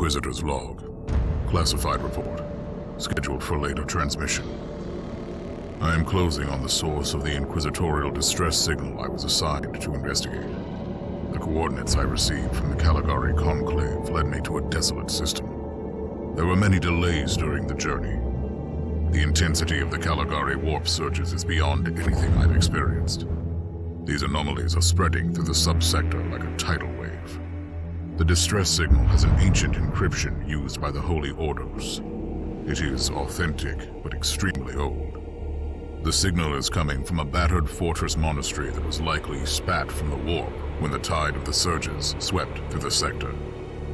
Inquisitor's log. Classified report. Scheduled for later transmission. I am closing on the source of the inquisitorial distress signal I was assigned to investigate. The coordinates I received from the Caligari Conclave led me to a desolate system. There were many delays during the journey. The intensity of the Caligari warp surges is beyond anything I've experienced. These anomalies are spreading through the subsector like a tidal wave. The distress signal has an ancient encryption used by the Holy Orders. It is authentic, but extremely old. The signal is coming from a battered fortress monastery that was likely spat from the warp when the tide of the surges swept through the sector.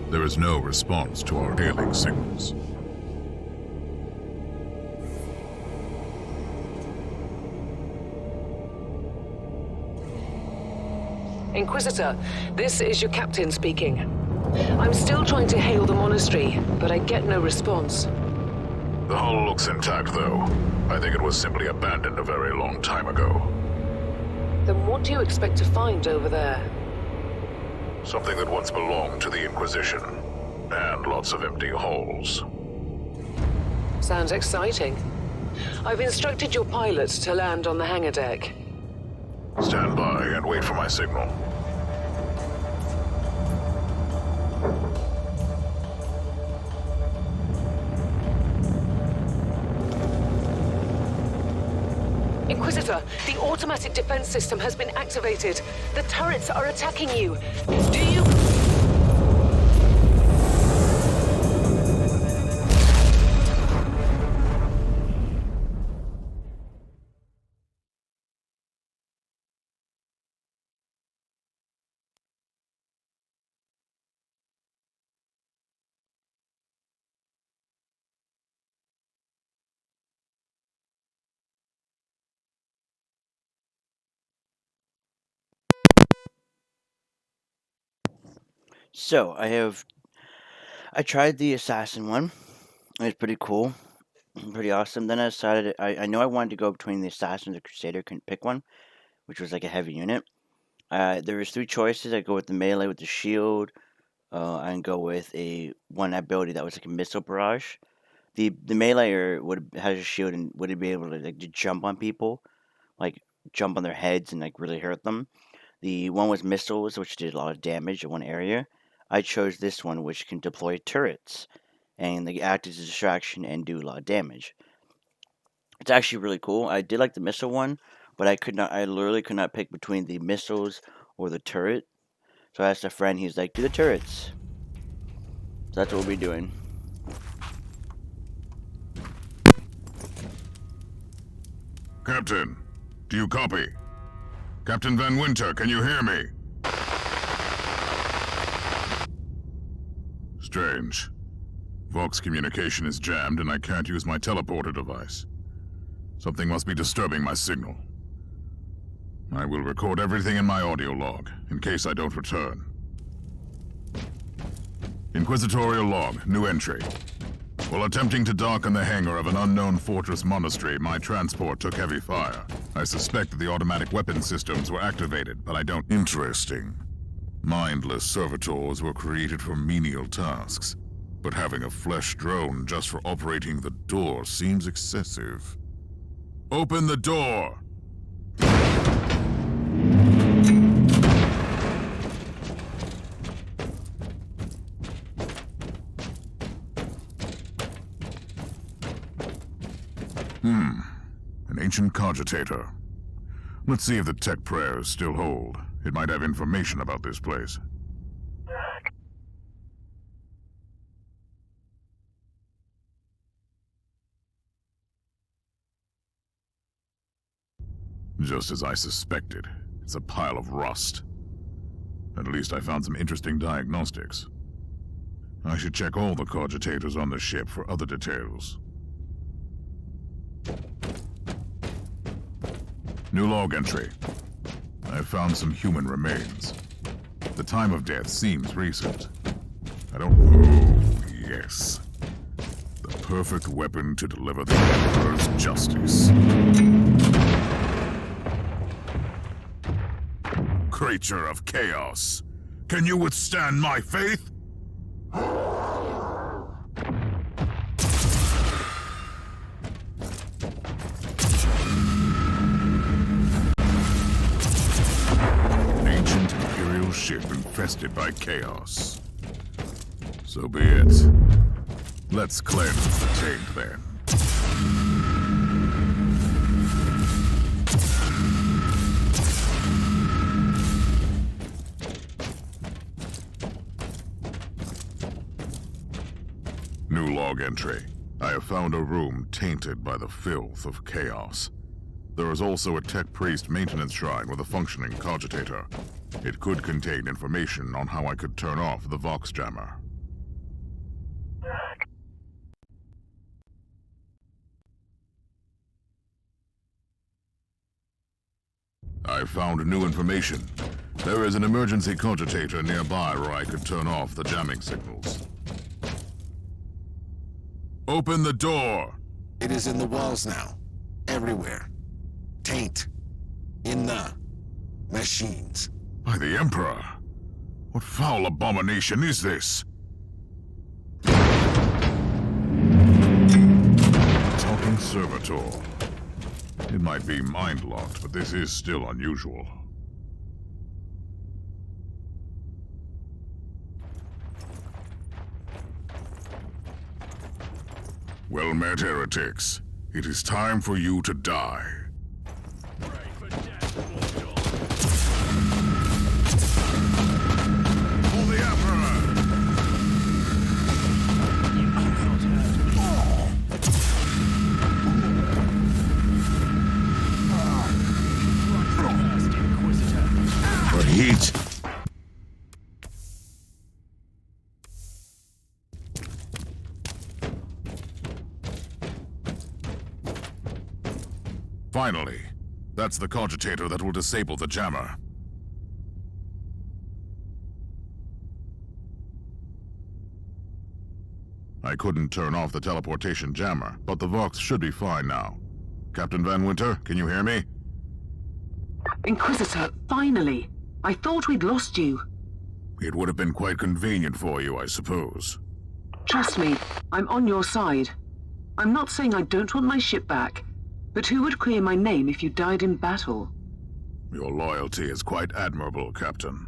There is no response to our hailing signals. Inquisitor, this is your captain speaking. I'm still trying to hail the monastery, but I get no response. The hull looks intact, though. I think it was simply abandoned a very long time ago. Then what do you expect to find over there? Something that once belonged to the Inquisition, and lots of empty holes. Sounds exciting. I've instructed your pilots to land on the hangar deck. Stand by and wait for my signal. Inquisitor, the automatic defense system has been activated. The turrets are attacking you. Do you... So, I tried the assassin one. It was pretty cool, pretty awesome. Then I decided, I know I wanted to go between the assassin and the crusader, couldn't pick one, which was like a heavy unit. There was three choices. I go with the melee with the shield, and go with one ability that was like a missile barrage. The meleeer has a shield and would be able to like to jump on people, like jump on their heads and like really hurt them. The one was missiles, which did a lot of damage in one area. I chose this one, which can deploy turrets, and they act as a distraction and do a lot of damage. It's actually really cool. I did like the missile one, but I literally could not pick between the missiles or the turret. So I asked a friend, he's like, do the turrets. So that's what we'll be doing. Captain, do you copy? Captain Van Winter, can you hear me? Strange. Vox communication is jammed and I can't use my teleporter device. Something must be disturbing my signal. I will record everything in my audio log, in case I don't return. Inquisitorial log, new entry. While attempting to dock in the hangar of an unknown fortress monastery, my transport took heavy fire. I suspect that the automatic weapon systems were activated, but I don't... Interesting. Mindless servitors were created for menial tasks, but having a flesh drone just for operating the door seems excessive. Open the door! An ancient cogitator. Let's see if the tech prayers still hold. It might have information about this place. Just as I suspected, it's a pile of rust. At least I found some interesting diagnostics. I should check all the cogitators on the ship for other details. New log entry. I have found some human remains. The time of death seems recent. Oh, yes. The perfect weapon to deliver the Emperor's justice. Creature of chaos, can you withstand my faith? infested by chaos. So be it. Let's cleanse the taint then. New log entry. I have found a room tainted by the filth of chaos. There is also a tech priest maintenance shrine with a functioning cogitator. It could contain information on how I could turn off the Vox jammer. I found new information. There is an emergency cogitator nearby where I could turn off the jamming signals. Open the door! It is in the walls now. Everywhere. Taint. In the machines. By the Emperor! What foul abomination is this? Talking servitor. It might be mind-locked, but this is still unusual. Well met, heretics. It is time for you to die. For the Emperor! For heat! Finally, that's the cogitator that will disable the jammer. I couldn't turn off the teleportation jammer, but the Vox should be fine now. Captain Van Winter, can you hear me? Inquisitor, finally! I thought we'd lost you. It would have been quite convenient for you, I suppose. Trust me, I'm on your side. I'm not saying I don't want my ship back, but who would clear my name if you died in battle? Your loyalty is quite admirable, Captain.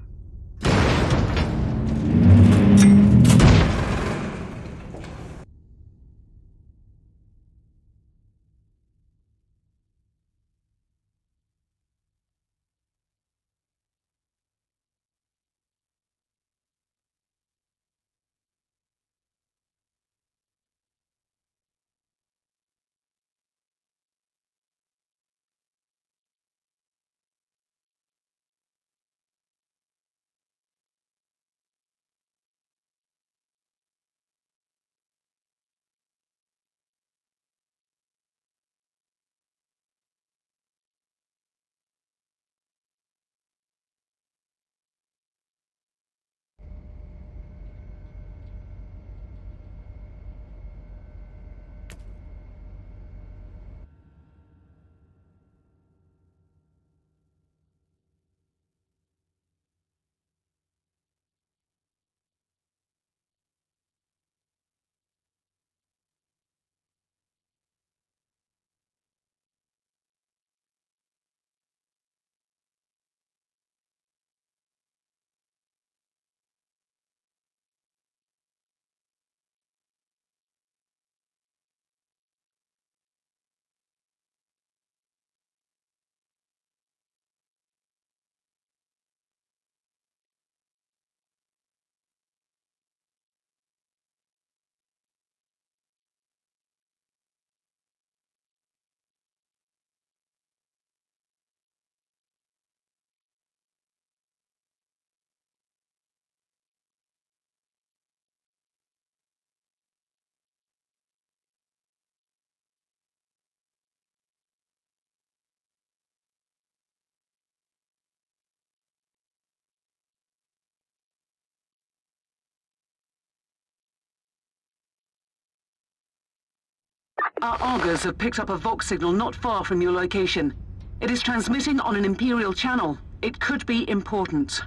Our augurs have picked up a Vox signal not far from your location. It is transmitting on an Imperial channel. It could be important.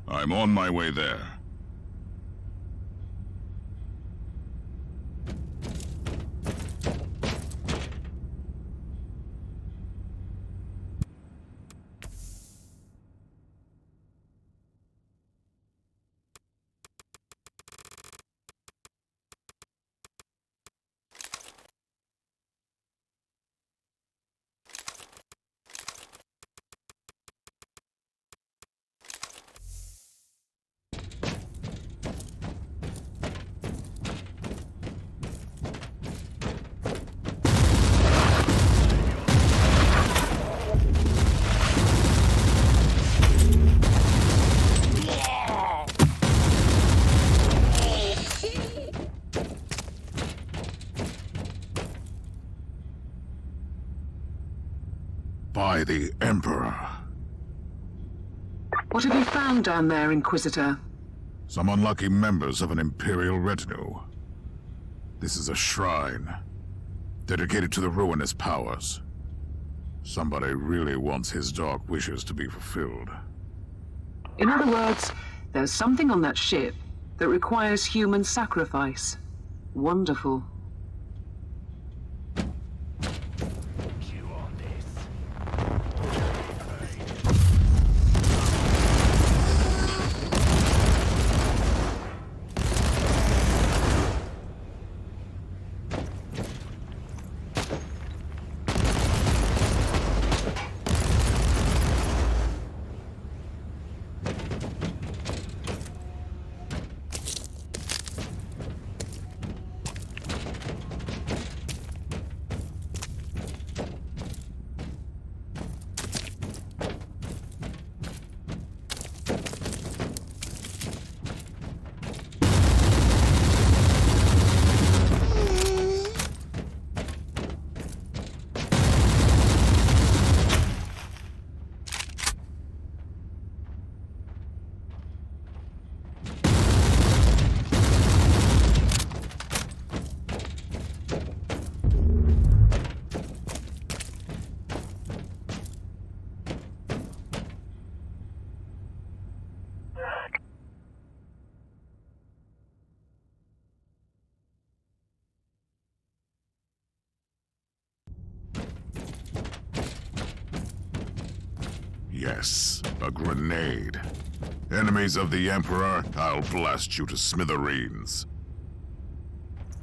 I'm on my way there. by the Emperor. What have you found down there, Inquisitor? Some unlucky members of an Imperial retinue. This is a shrine, dedicated to the ruinous powers. Somebody really wants his dark wishes to be fulfilled. In other words, there's something on that ship that requires human sacrifice. Wonderful. Yes, a grenade. Enemies of the Emperor, I'll blast you to smithereens.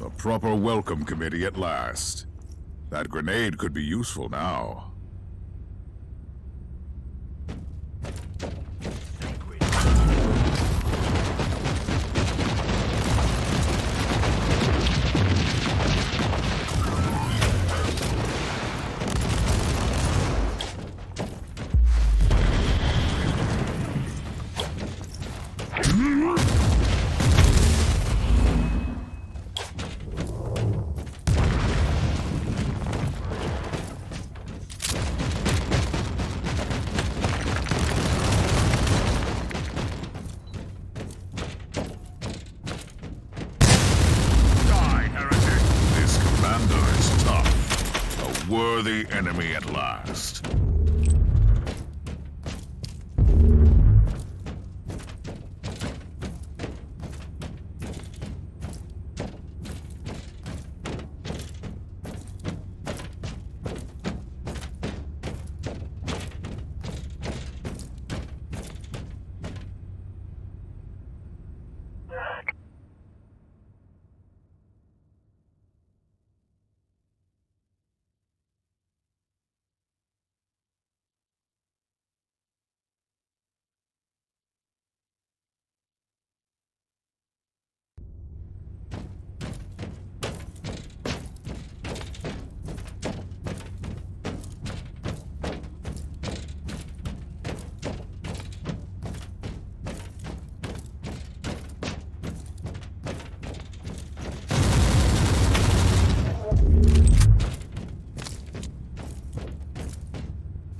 A proper welcome committee at last. That grenade could be useful now. Worthy enemy at last.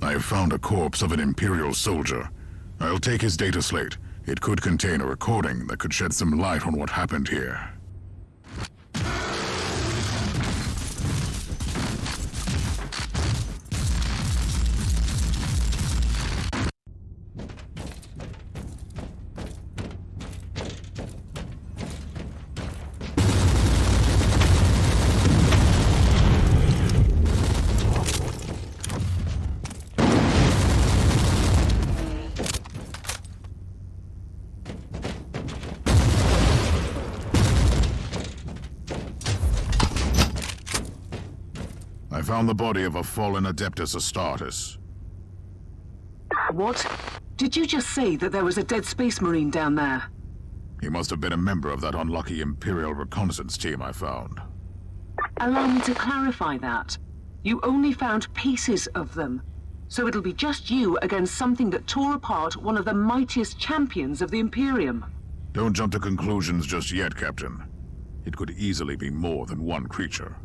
I have found a corpse of an Imperial soldier. I'll take his data slate. It could contain a recording that could shed some light on what happened here. I found the body of a fallen Adeptus Astartes. What? Did you just say that there was a dead space marine down there? He must have been a member of that unlucky Imperial reconnaissance team I found. Allow me to clarify that. You only found pieces of them. So it'll be just you against something that tore apart one of the mightiest champions of the Imperium. Don't jump to conclusions just yet, Captain. It could easily be more than one creature.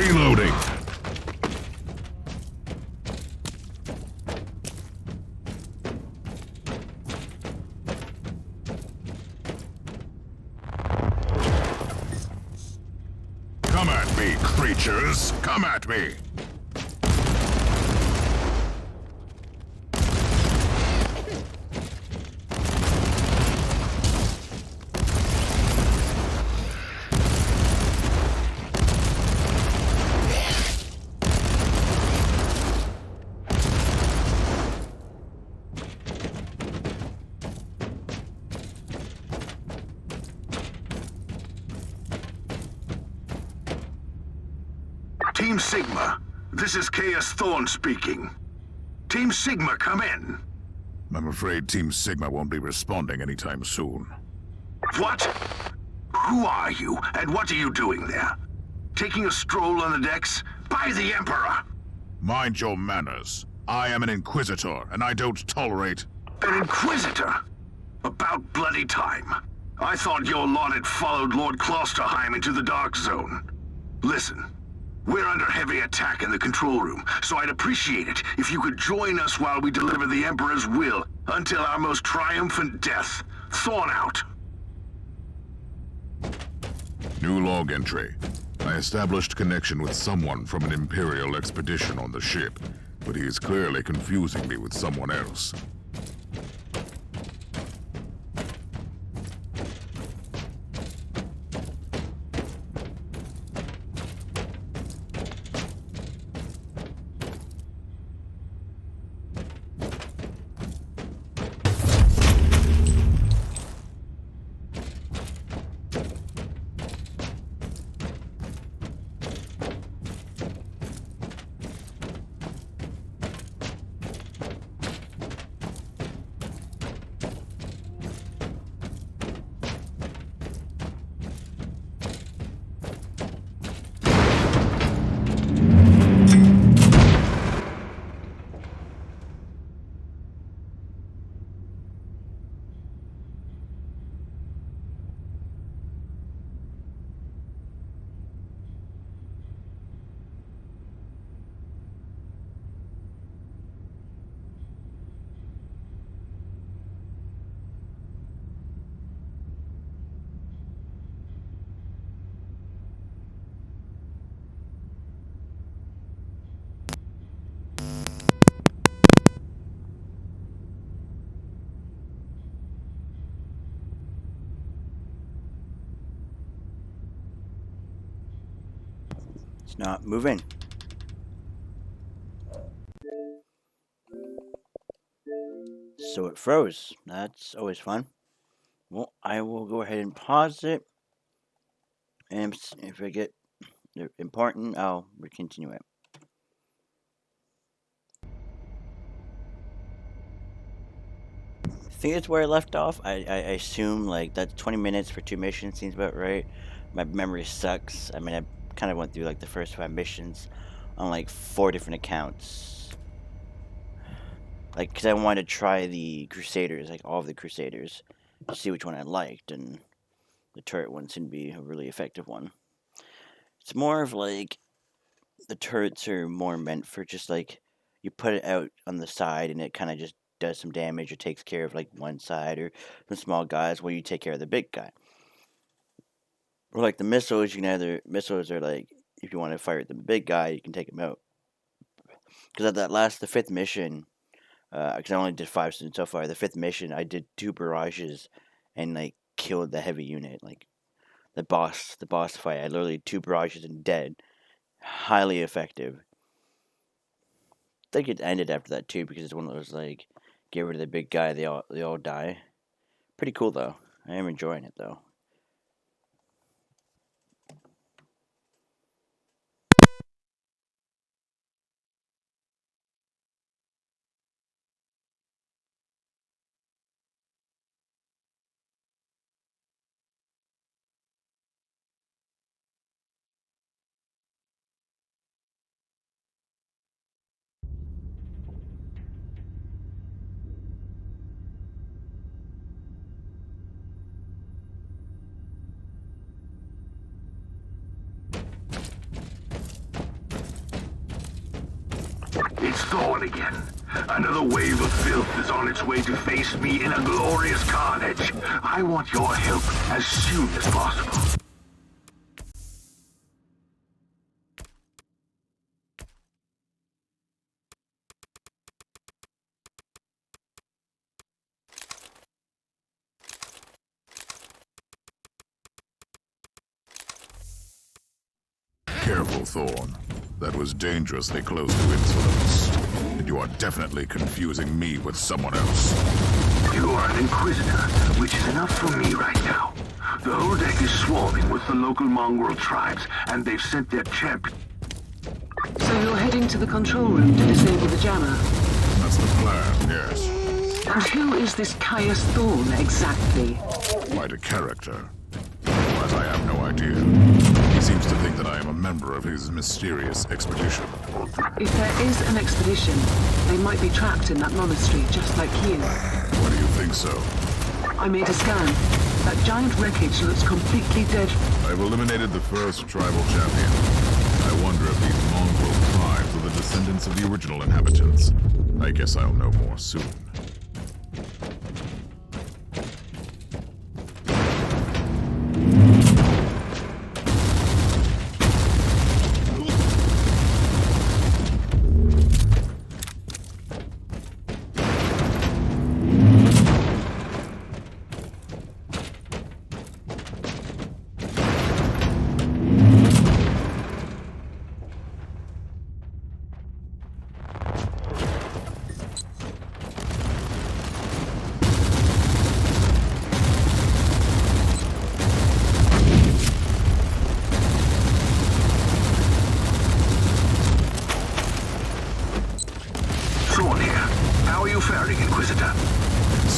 Reloading. Come at me, creatures! Come at me! Team Sigma, this is Chaos Thorn speaking. Team Sigma, come in. I'm afraid Team Sigma won't be responding anytime soon. What? Who are you, and what are you doing there? Taking a stroll on the decks? By the Emperor! Mind your manners. I am an Inquisitor, and I don't tolerate... An Inquisitor? About bloody time. I thought your lot had followed Lord Klosterheim into the Dark Zone. Listen, we're under heavy attack in the control room, so I'd appreciate it if you could join us while we deliver the Emperor's will until our most triumphant death. Thorn out. New log entry. I established connection with someone from an Imperial expedition on the ship, but he is clearly confusing me with someone else. It's not moving. So it froze. That's always fun. Well, I will go ahead and pause it. And if I get important, I'll continue it. I think it's where I left off. I assume like that 20 minutes for 2 missions seems about right. My memory sucks. I mean, I kind of went through like the first 5 missions on like 4 different accounts. Like, because I wanted to try the Crusaders, like all of the Crusaders, to see which one I liked, and the turret one seemed to be a really effective one. It's more of like the turrets are more meant for just like you put it out on the side and it kind of just does some damage or takes care of like one side or some small guys while you take care of the big guy. Or like the missiles, you can either missiles are like if you want to fire at the big guy, you can take him out. Because at the 5th mission, because I only did 5 so far. The 5th mission, I did 2 barrages and like killed the heavy unit, like the boss fight. I literally 2 barrages and dead. Highly effective. I think it ended after that too because it's one of those like get rid of the big guy, they all die. Pretty cool though. I am enjoying it though. Thorn again. Another wave of filth is on its way to face me in a glorious carnage. I want your help as soon as possible. Careful, Thorn. That was dangerously close to insolence. And you are definitely confusing me with someone else. You are an Inquisitor, which is enough for me right now. The whole deck is swarming with the local mongrel tribes, and they've sent their champion. So you're heading to the control room to disable the jammer? That's the plan, yes. And who is this Caius Thorn exactly? Quite a character. Otherwise, I have no idea. He seems to think that I am a member of his mysterious expedition. If there is an expedition, they might be trapped in that monastery, just like you. Why do you think so? I made a scan. That giant wreckage looks completely dead. I've eliminated the first tribal champion. I wonder if these mongrel tribes are the descendants of the original inhabitants. I guess I'll know more soon.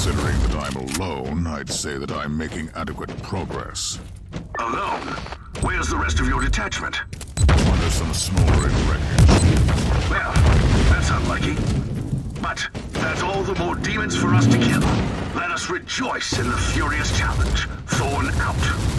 Considering that I'm alone, I'd say that I'm making adequate progress. Alone? Where's the rest of your detachment? Under some smoldering wreckage. Well, that's unlucky. But that's all the more demons for us to kill. Let us rejoice in the furious challenge. Thorn out.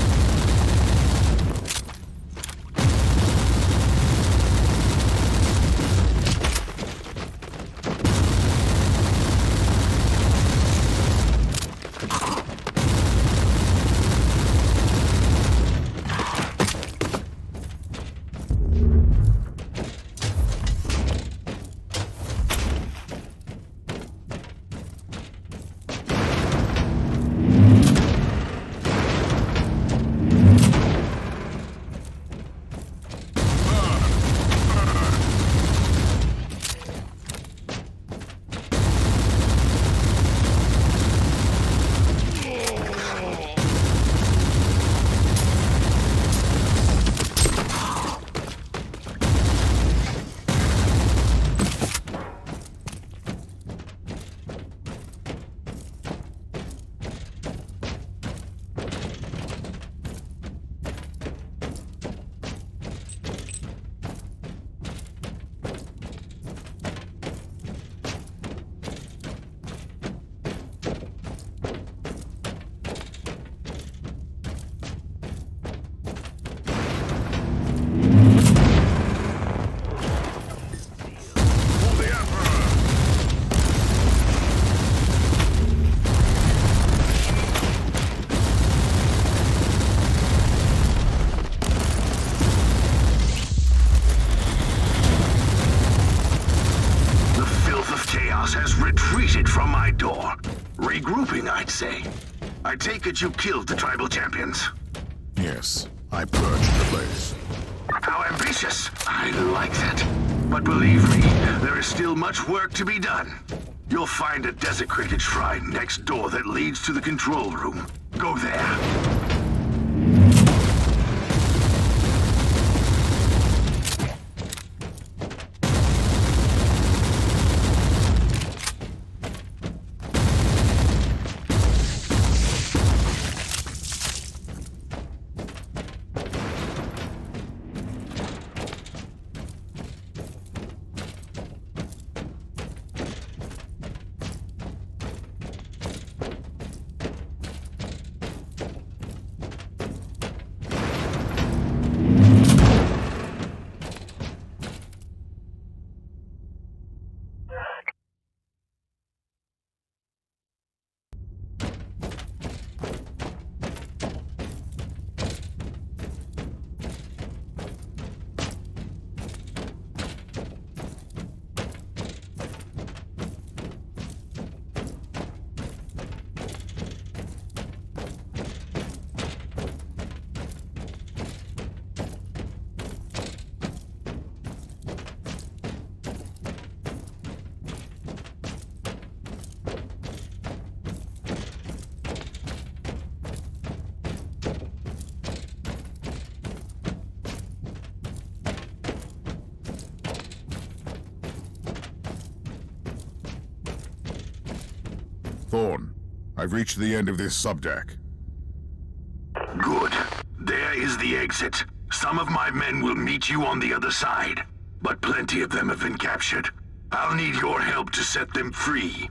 Has retreated from my door. Regrouping, I'd say. I take it you killed the tribal champions. Yes, I purged the place. How ambitious. I like that. But believe me, there is still much work to be done. You'll find a desecrated shrine next door that leads to the control room. Go there. Thorn, I've reached the end of this subdeck. Good. There is the exit. Some of my men will meet you on the other side, but plenty of them have been captured. I'll need your help to set them free.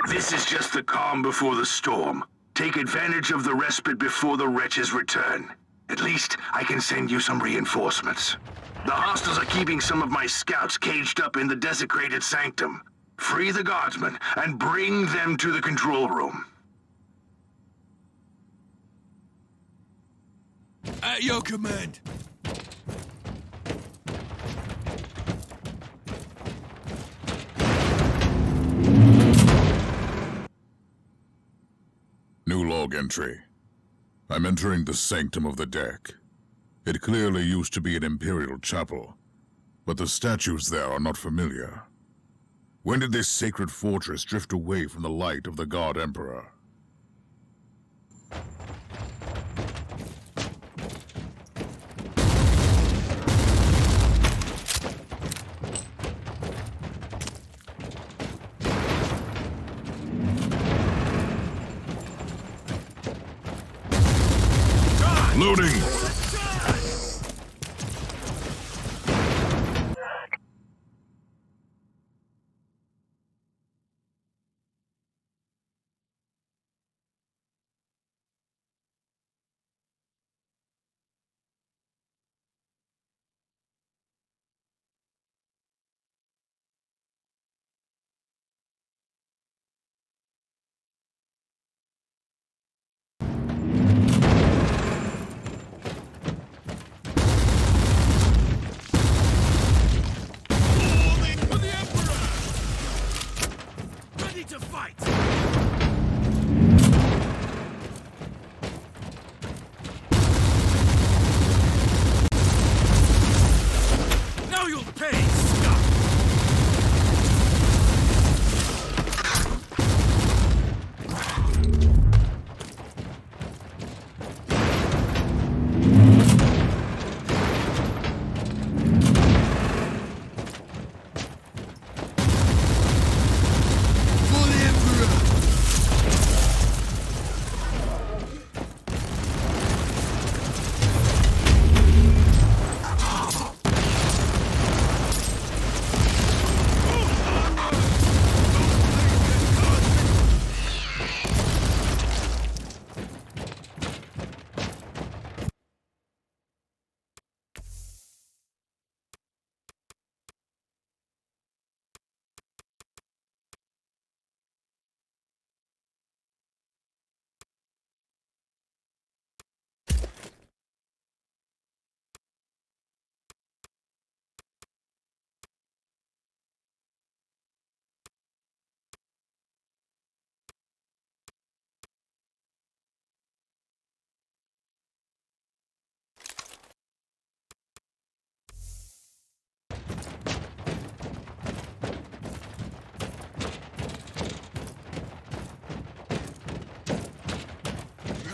This is just the calm before the storm. Take advantage of the respite before the wretches return. At least, I can send you some reinforcements. The hostiles are keeping some of my scouts caged up in the desecrated sanctum. Free the guardsmen and bring them to the control room. At your command. New log entry. I'm entering the sanctum of the deck. It clearly used to be an imperial chapel, but the statues there are not familiar. When did this sacred fortress drift away from the light of the God Emperor? Loading!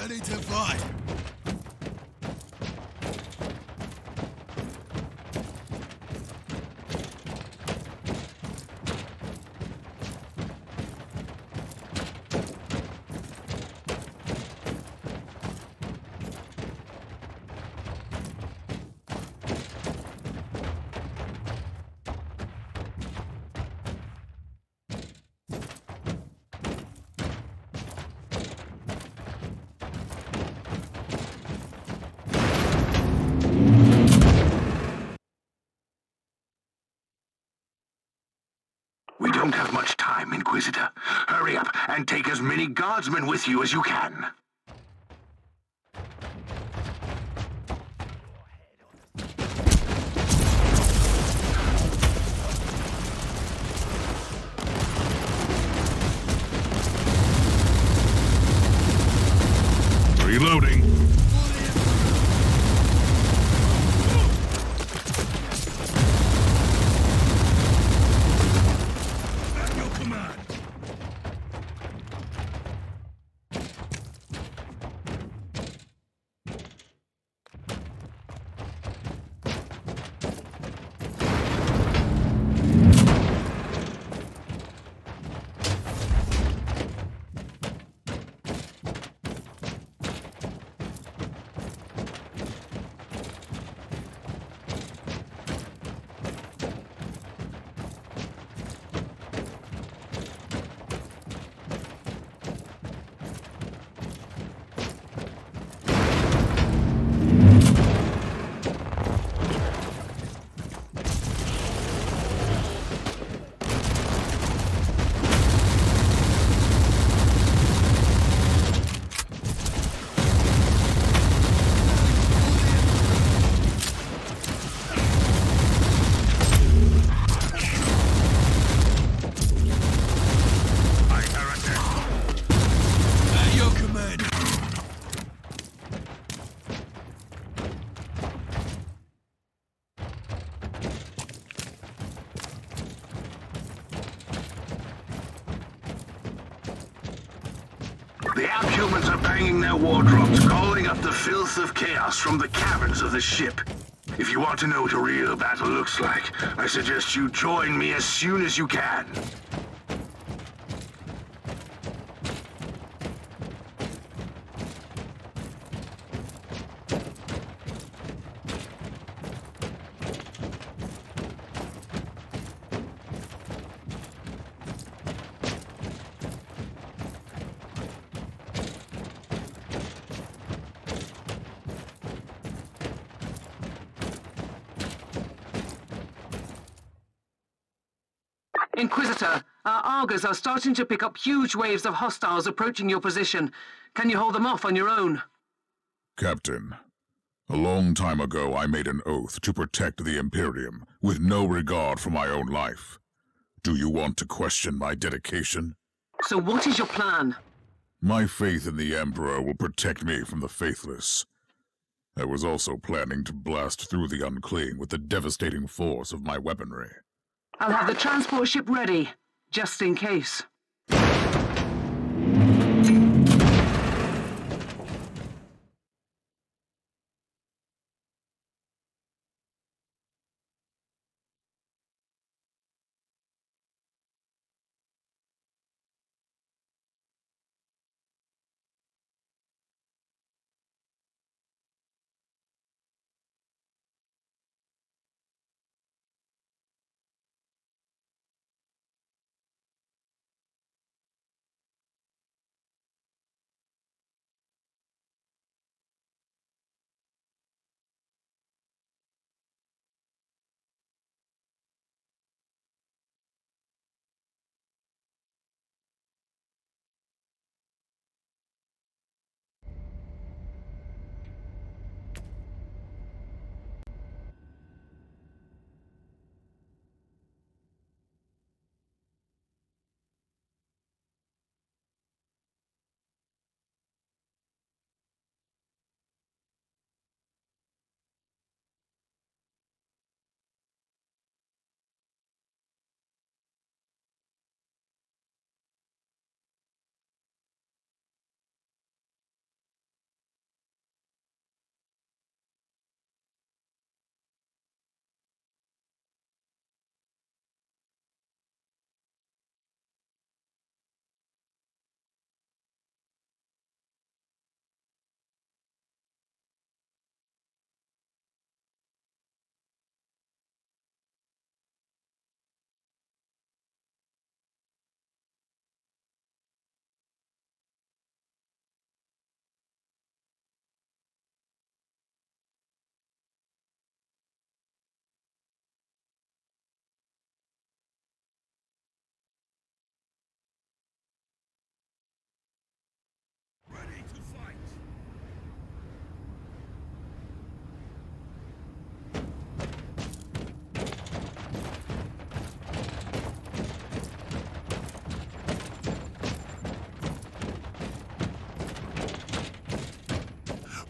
Ready to fight. We don't have much time, Inquisitor. Hurry up and take as many guardsmen with you as you can. Reloading. At your command. At your command. The Abhumans are banging their war drums, calling up the filth of chaos from the caverns of the ship. If you want to know what a real battle looks like, I suggest you join me as soon as you can. Inquisitor, our Argos are starting to pick up huge waves of hostiles approaching your position. Can you hold them off on your own? Captain, a long time ago I made an oath to protect the Imperium with no regard for my own life. Do you want to question my dedication? So what is your plan? My faith in the Emperor will protect me from the faithless. I was also planning to blast through the unclean with the devastating force of my weaponry. I'll have the transport ship ready, just in case.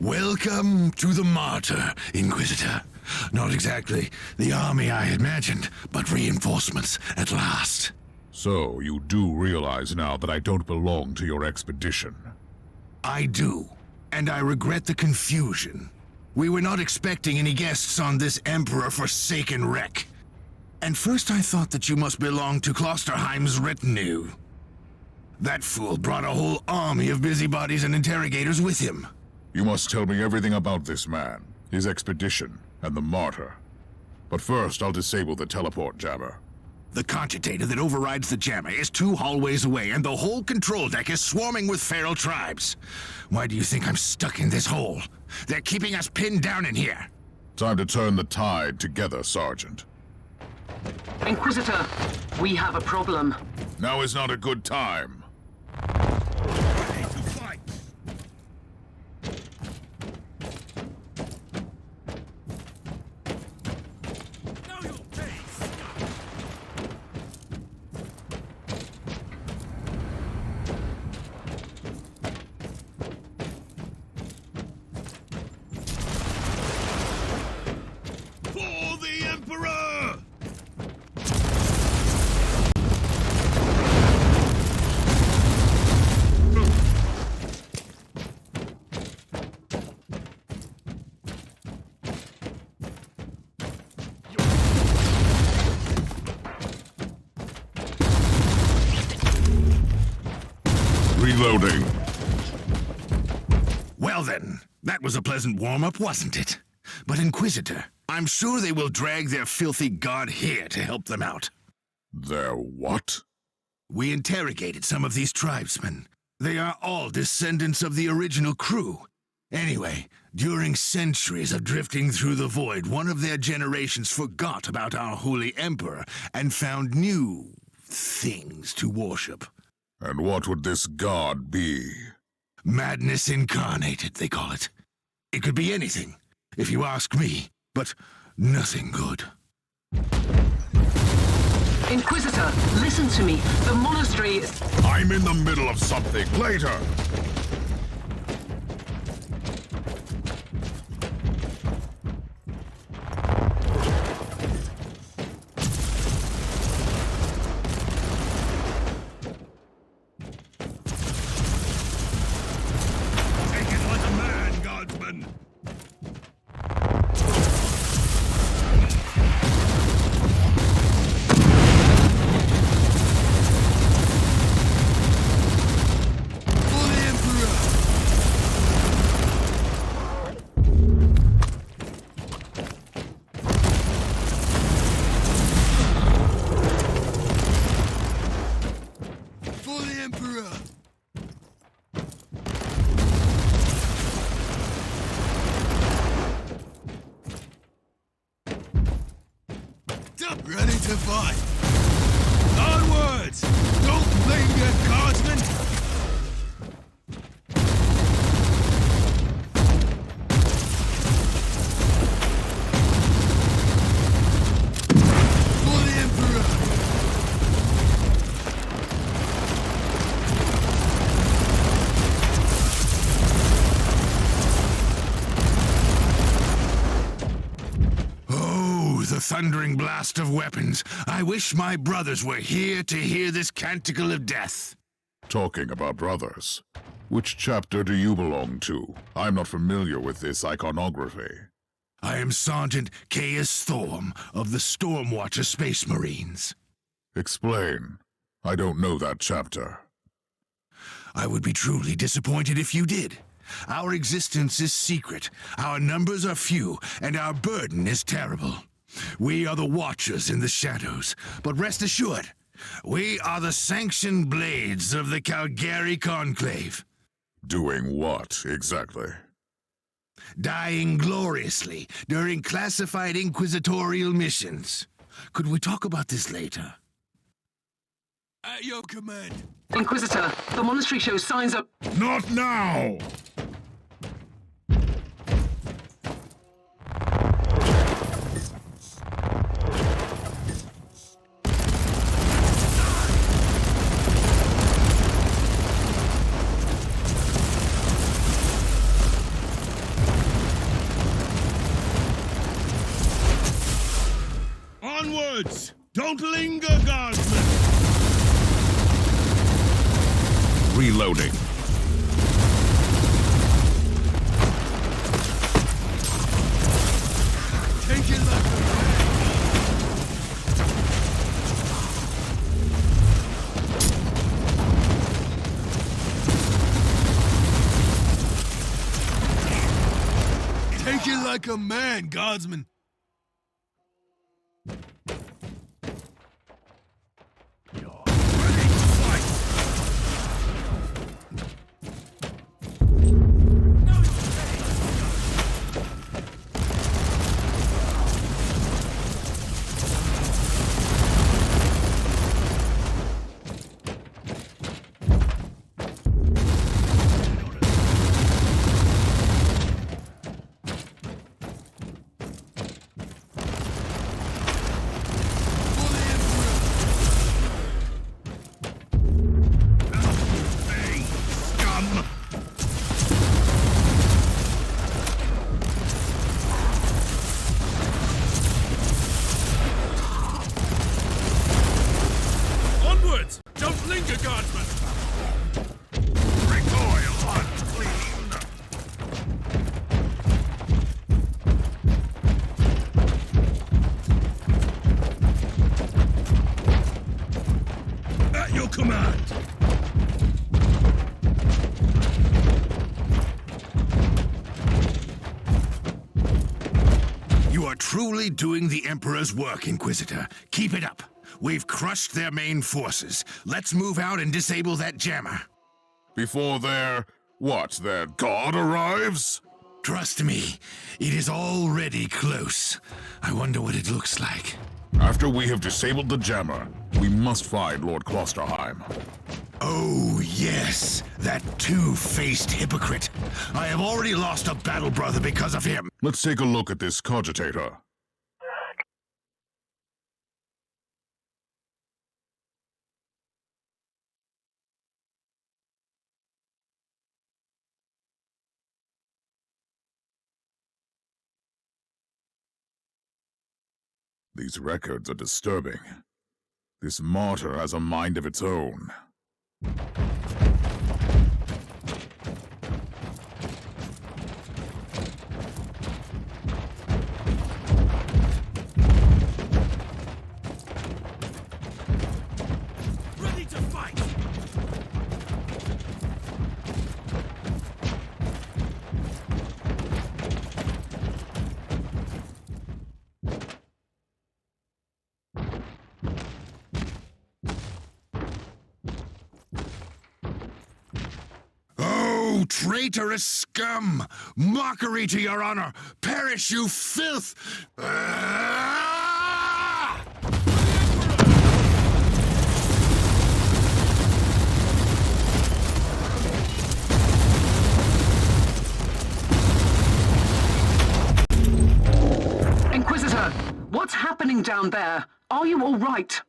Welcome to the Martyr, Inquisitor. Not exactly the army I imagined, but reinforcements at last. So, you do realize now that I don't belong to your expedition? I do, and I regret the confusion. We were not expecting any guests on this Emperor-forsaken wreck. And first I thought that you must belong to Klosterheim's retinue. That fool brought a whole army of busybodies and interrogators with him. You must tell me everything about this man, his expedition, and the Martyr. But first, I'll disable the teleport jammer. The cogitator that overrides the jammer is 2 hallways away, and the whole control deck is swarming with feral tribes. Why do you think I'm stuck in this hole? They're keeping us pinned down in here. Time to turn the tide together, Sergeant. Inquisitor, we have a problem. Now is not a good time. Ready to fight. Know your pace. For the Emperor! Reloading. Well then, that was a pleasant warm-up, wasn't it? But Inquisitor, I'm sure they will drag their filthy god here to help them out. Their what? We interrogated some of these tribesmen. They are all descendants of the original crew. Anyway, during centuries of drifting through the void, one of their generations forgot about our holy emperor and found new things to worship. And what would this god be? Madness incarnated, they call it. It could be anything, if you ask me, but nothing good. Inquisitor, listen to me. The monastery is... I'm in the middle of something. Later! Take it like a man, guardsman. For the Emperor! For the Emperor! Ready to fight! Onwards! Don't linger, guardsmen! For the Emperor! Oh, the thundering blast of weapons. I wish my brothers were here to hear this canticle of death. Talking about brothers. Which chapter do you belong to? I'm not familiar with this iconography. I am Sergeant Caius Thorm of the Stormwatcher Space Marines. Explain. I don't know that chapter. I would be truly disappointed if you did. Our existence is secret, our numbers are few, and our burden is terrible. We are the Watchers in the shadows, but rest assured, we are the sanctioned blades of the Calgary Conclave. Doing what, exactly? Dying gloriously during classified inquisitorial missions. Could we talk about this later? At your command! Inquisitor, the monastery shows signs of... Not now! Don't linger, guardsmen! Reloading. Take it like a man! Take it like a man, guardsman! Ready to fight! For the Emperor! Hey, scum! Onwards! Don't linger, guardsmen! Recoil unclean! At your command! You are truly doing the Emperor's work, Inquisitor. Keep it up. We've crushed their main forces. Let's move out and disable that jammer. Before their god arrives? Trust me, it is already close. I wonder what it looks like. After we have disabled the jammer, we must find Lord Klosterheim. Oh, yes, that two-faced hypocrite. I have already lost a battle brother because of him. Let's take a look at this cogitator. These records are disturbing. This martyr has a mind of its own. Ready to fight! Oh, traitorous scum! Mockery to your honor! Perish, you filth! Ah! Inquisitor, what's happening down there? Are you all right?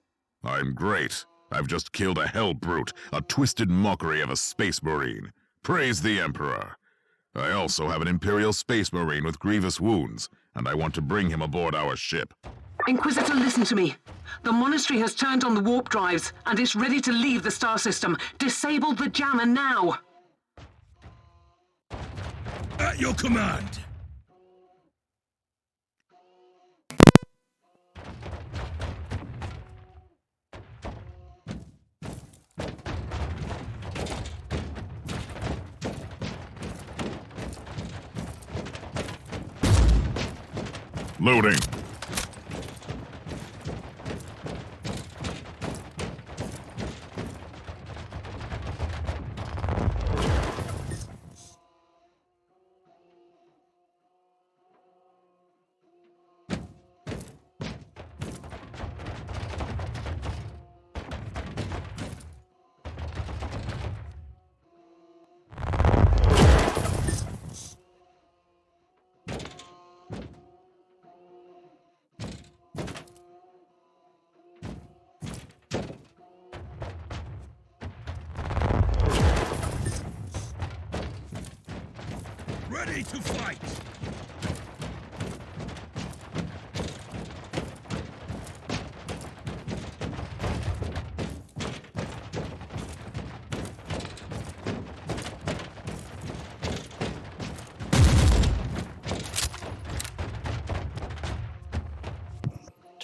I'm great. I've just killed a hell brute, a twisted mockery of a space marine. Praise the Emperor. I also have an Imperial space marine with grievous wounds, and I want to bring him aboard our ship. Inquisitor, listen to me. The monastery has turned on the warp drives, and it's ready to leave the star system. Disable the jammer now! At your command! Loading. Ready to fight!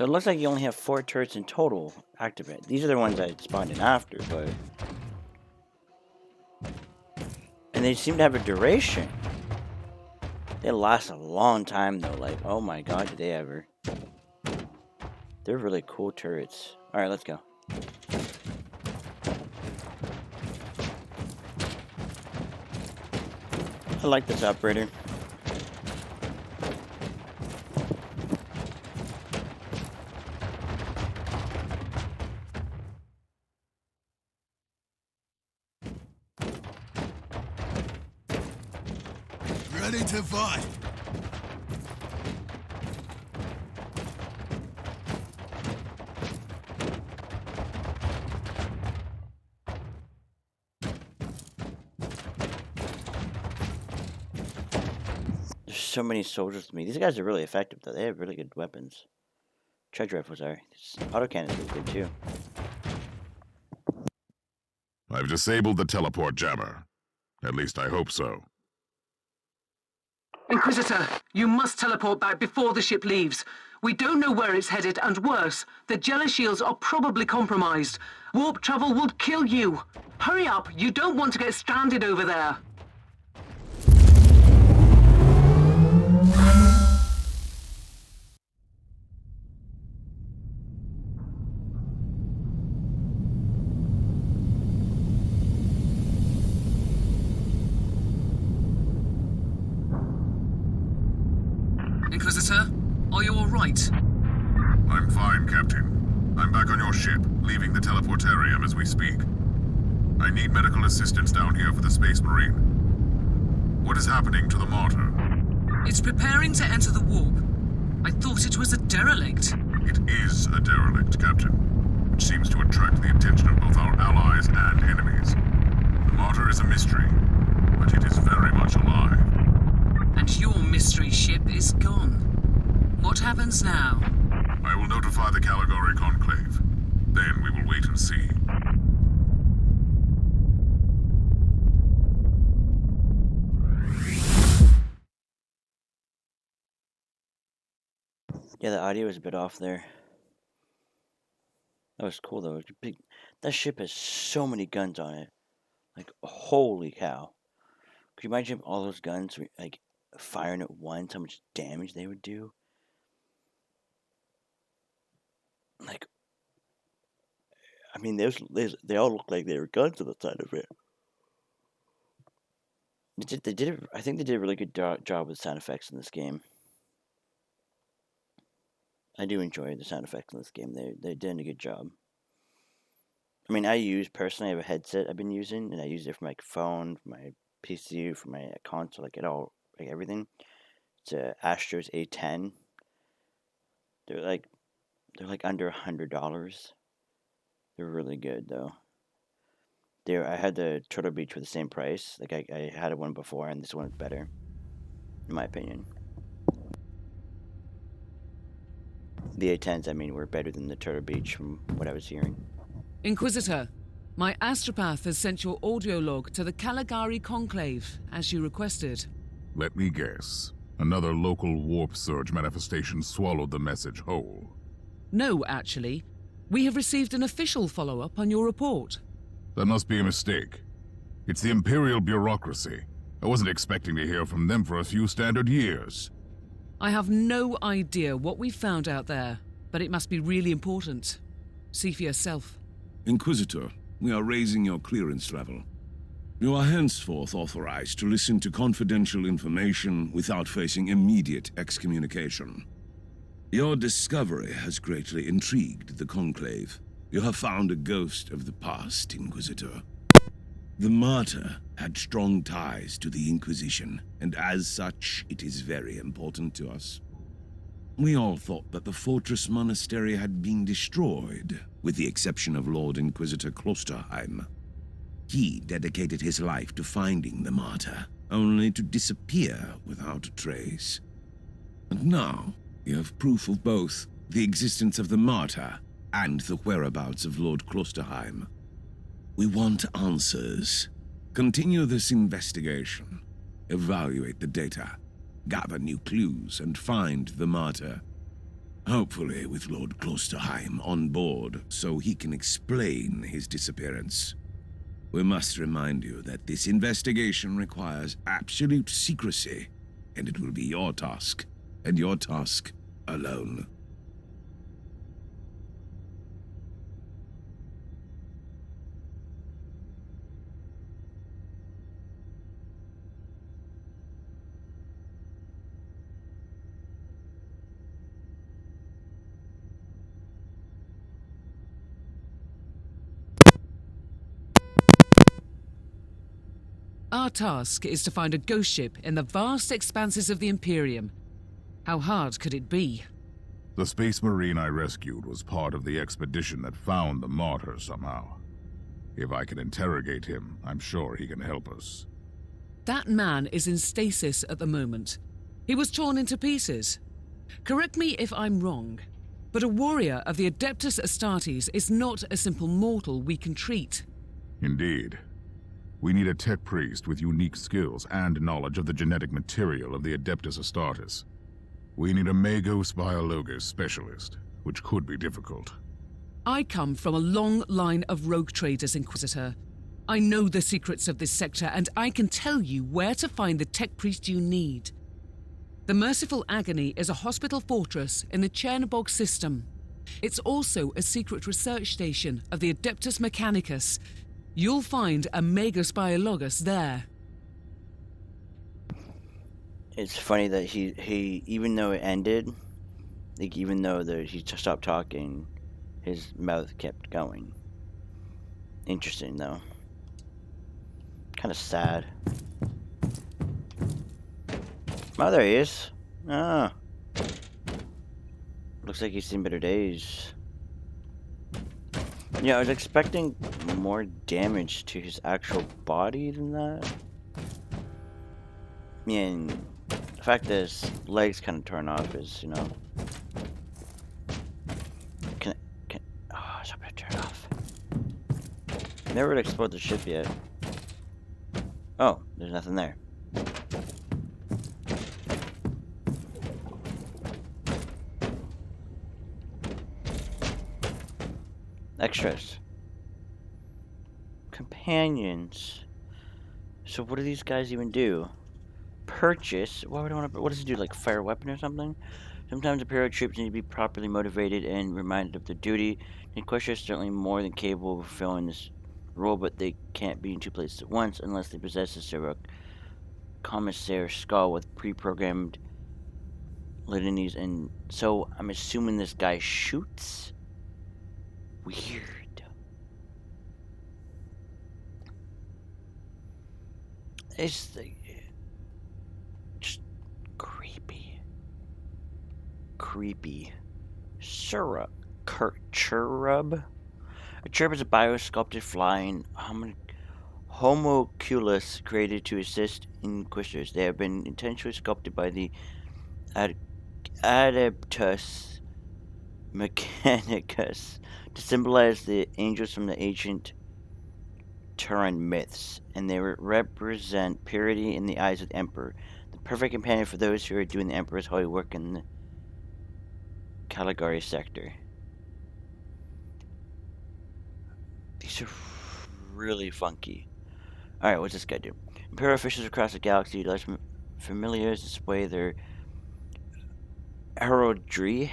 So it looks like you only have 4 turrets in total activated. These are the ones I spawned in after, but... And they seem to have a duration. They last a long time, though. Like, oh my god, did they ever. They're really cool turrets. Alright, let's go. I like this operator. Ready to fight. There's so many soldiers with me. These guys are really effective, though. They have really good weapons. Charge rifles are. Autocannons are good, too. I've disabled the teleport jammer. At least I hope so. Inquisitor, you must teleport back before the ship leaves. We don't know where it's headed, and worse, the Jella shields are probably compromised. Warp travel would kill you. Hurry up, you don't want to get stranded over there. Inquisitor, are you all right? I'm fine, Captain. I'm back on your ship, leaving the teleportarium as we speak. I need medical assistance down here for the Space Marine. What is happening to the Martyr? It's preparing to enter the warp. I thought it was a derelict. It is a derelict, Captain, which seems to attract the attention of both our allies and enemies. The Martyr is a mystery, but it is very much alive. And your mystery ship is gone. What happens now? I will notify the Caligari Conclave. Then we will wait and see. Yeah, the audio is a bit off there. That was cool, though. That ship has so many guns on it. Like, holy cow. Could you imagine if all those guns were, like, firing at once, how much damage they would do? Like, I mean, they all look like they were guns on the side of it. I think they did a really good job with sound effects in this game. I do enjoy the sound effects in this game. They did a good job. I mean, personally, I have a headset I've been using, and I use it for my phone, for my PC, for my console, like everything. It's a Astros A10. They're like under $100. They're really good though. I had the Turtle Beach for the same price. Like I had one before, and this one's better, in my opinion. The A10s, I mean, were better than the Turtle Beach from what I was hearing. Inquisitor, my astropath has sent your audio log to the Caligari Conclave, as you requested. Let me guess. Another local warp surge manifestation swallowed the message whole. No, actually. We have received an official follow-up on your report. That must be a mistake. It's the Imperial bureaucracy. I wasn't expecting to hear from them for a few standard years. I have no idea what we found out there, but it must be really important. See for yourself. Inquisitor, we are raising your clearance level. You are henceforth authorized to listen to confidential information without facing immediate excommunication. Your discovery has greatly intrigued the Conclave. You have found a ghost of the past, Inquisitor. The Martyr had strong ties to the Inquisition, and as such, it is very important to us. We all thought that the Fortress Monastery had been destroyed, with the exception of Lord Inquisitor Klosterheim. He dedicated his life to finding the Martyr, only to disappear without a trace. And now, you have proof of both the existence of the Martyr and the whereabouts of Lord Klosterheim. We want answers. Continue this investigation. Evaluate the data. Gather new clues and find the Martyr. Hopefully with Lord Klosterheim on board so he can explain his disappearance. We must remind you that this investigation requires absolute secrecy, and it will be your task, and your task alone. Our task is to find a ghost ship in the vast expanses of the Imperium. How hard could it be? The Space Marine I rescued was part of the expedition that found the martyr somehow. If I can interrogate him, I'm sure he can help us. That man is in stasis at the moment. He was torn into pieces. Correct me if I'm wrong, but a warrior of the Adeptus Astartes is not a simple mortal we can treat. Indeed. We need a tech priest with unique skills and knowledge of the genetic material of the Adeptus Astartes. We need a Magos Biologos specialist, which could be difficult. I come from a long line of rogue traders, Inquisitor. I know the secrets of this sector, and I can tell you where to find the tech priest you need. The Merciful Agony is a hospital fortress in the Chernobog system. It's also a secret research station of the Adeptus Mechanicus. You'll find a Magos Biologos there. It's funny that he even though it ended, like even though he stopped talking, his mouth kept going. Interesting though. Kind of sad. Oh, there he is. Ah. Looks like he's seen better days. Yeah, I was expecting more damage to his actual body than that. I mean, the fact that his legs kind of torn off is, you know. Oh, I'm gonna turn it off. Never really explored the ship yet. Oh, there's nothing there. Extras. Companions. So what do these guys even do? Purchase. Why would I want to? What does it do? Like fire a weapon or something? Sometimes Imperial troops need to be properly motivated and reminded of their duty. The Inquisitors are certainly more than capable of fulfilling this role, but they can't be in two places at once unless they possess a Servo Commissaire skull with pre-programmed litanies. And so I'm assuming this guy shoots. Weird. It's just creepy. Cherub. A cherub is a biosculpted flying homunculus created to assist Inquisitors. They have been intentionally sculpted by the Adeptus Mechanicus to symbolize the angels from the ancient Turan myths, and they represent purity in the eyes of the Emperor. The perfect companion for those who are doing the Emperor's holy work in the Caligari sector. These are really funky. Alright, what's this guy do? Imperial officials across the galaxy, large familiars display their heraldry?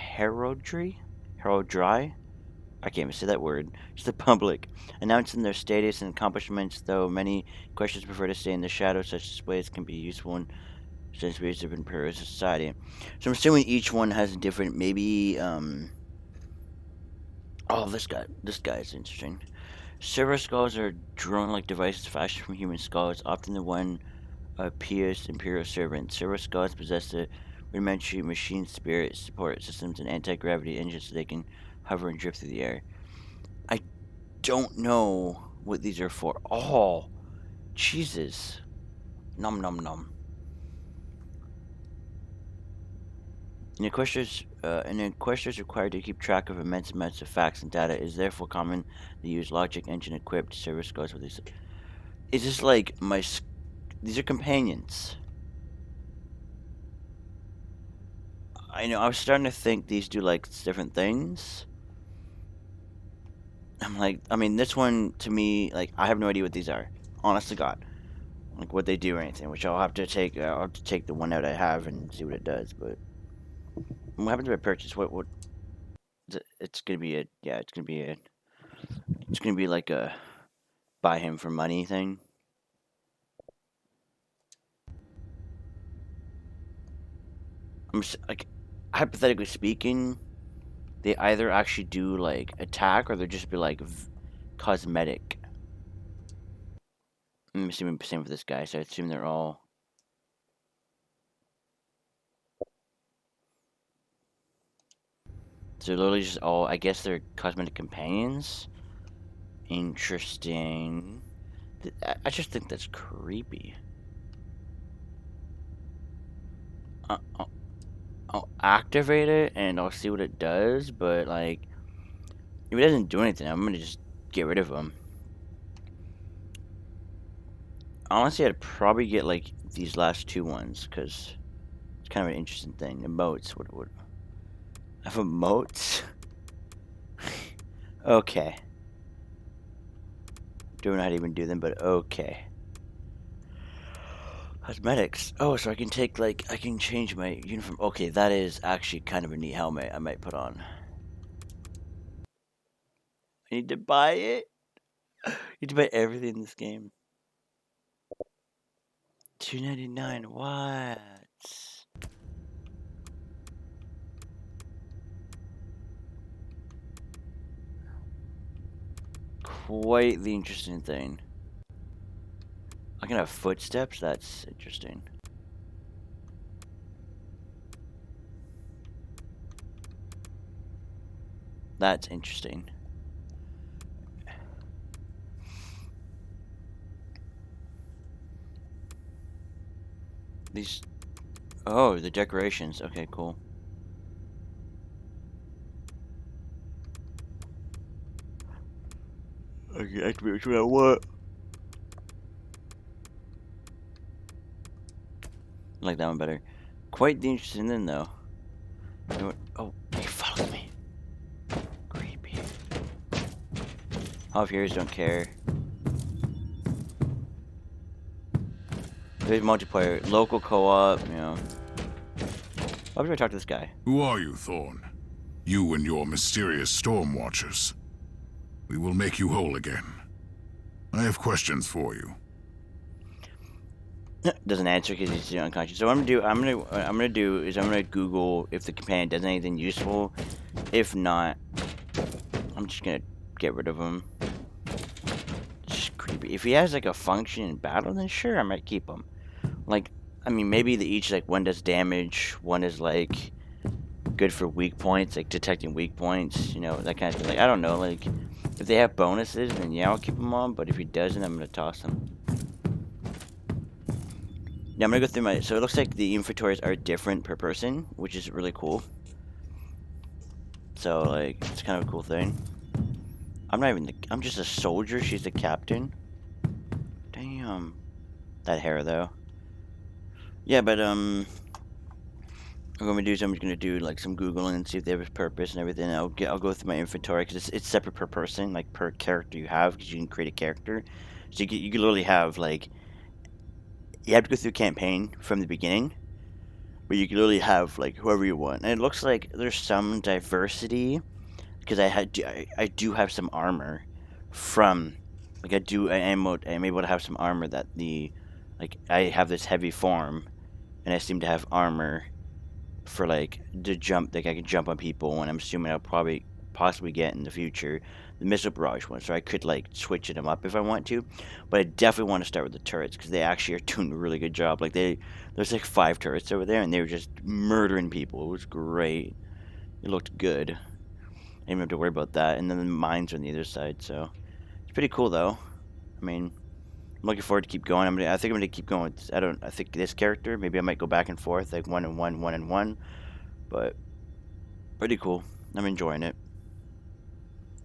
I can't even say that word. It's the public, announcing their status and accomplishments, though many questions prefer to stay in the shadows. Such displays can be useful in sense ways of Imperial society. So I'm assuming each one has a different, maybe, oh, this guy is interesting. Servo skulls are drone-like devices fashioned from human skulls, often the one of Pius Imperial servants. Servo skulls possess a rudimentary machine spirit support systems and anti-gravity engines so they can hover and drift through the air. I don't know what these are for. Oh, Jesus. Nom nom nom. An Inquisitor is required to keep track of immense amounts of facts and data. It is therefore common to use logic engine equipped server skulls with these. Is this like these are companions. I know, I was starting to think these do, like, different things. I'm like, I mean, this one, to me, like, I have no idea what these are. Honest to God. Like, what they do or anything, which I'll have to take the one out I have and see what it does, but... What happens if I purchase? What... It's gonna be it's gonna be like a buy him for money thing. Like, hypothetically speaking, they either actually do like attack or they'll just be like cosmetic. I'm assuming the same with this guy, so I assume they're all. So literally just all, I guess they're cosmetic companions. Interesting. I just think that's creepy. I'll activate it and I'll see what it does, but like, if it doesn't do anything, I'm gonna just get rid of them. Honestly, I'd probably get like these last two ones because it's kind of an interesting thing. Emotes, what? I have emotes. Okay. Don't know how to even do them, but okay. Cosmetics. Oh, so I can take, like, I can change my uniform. Okay, that is actually kind of a neat helmet I might put on. I need to buy it. I need to buy everything in this game. $2.99. What? Quite the interesting thing. I can have footsteps? That's interesting. That's interesting. These... Oh, the decorations. Okay, cool. Okay, activate which one I want. I like that one better. Quite the interesting thing, though. Oh, he followed me. Creepy. All of yours don't care. There's multiplayer, local co-op, you know. Why would I talk to this guy? Who are you, Thorn? You and your mysterious storm watchers. We will make you whole again. I have questions for you. Doesn't answer because he's unconscious. So what I'm gonna do is I'm gonna Google if the companion does anything useful. If not, I'm just gonna get rid of him. Just creepy. If he has like a function in battle, then sure, I might keep him. Like, I mean, maybe they each, like, one does damage, one is like good for weak points, like detecting weak points, you know, that kind of thing. Like, I don't know, like, if they have bonuses, then yeah, I'll keep them on, but if he doesn't, I'm gonna toss them. Now I'm gonna go through my, so it looks like the inventories are different per person, which is really cool. So, like, it's kind of a cool thing. I'm not even I'm just a soldier, she's the captain. Damn. That hair, though. Yeah, but, what I'm gonna do is I'm just gonna do, like, some Googling and see if they have a purpose and everything. I'll go through my inventory, because it's separate per person, like, per character you have, because you can create a character. So you can literally have, like, you have to go through a campaign from the beginning, but you can literally have, like, whoever you want. And it looks like there's some diversity, because I do have some armor from, like, I am able to have some armor that like, I have this heavy form, and I seem to have armor for, like, to jump, like, I can jump on people, and I'm assuming I'll possibly get in the future the missile barrage one, so I could, like, switch them up if I want to, but I definitely want to start with the turrets, because they actually are doing a really good job. Like, there's like 5 turrets over there, and they were just murdering people. It was great. It looked good. I didn't have to worry about that, and then the mines are on the other side, so it's pretty cool, though. I mean, I'm looking forward to keep going. I think I'm gonna keep going with, I think this character, maybe I might go back and forth, like 1 and 1, 1 and 1, but pretty cool. I'm enjoying it.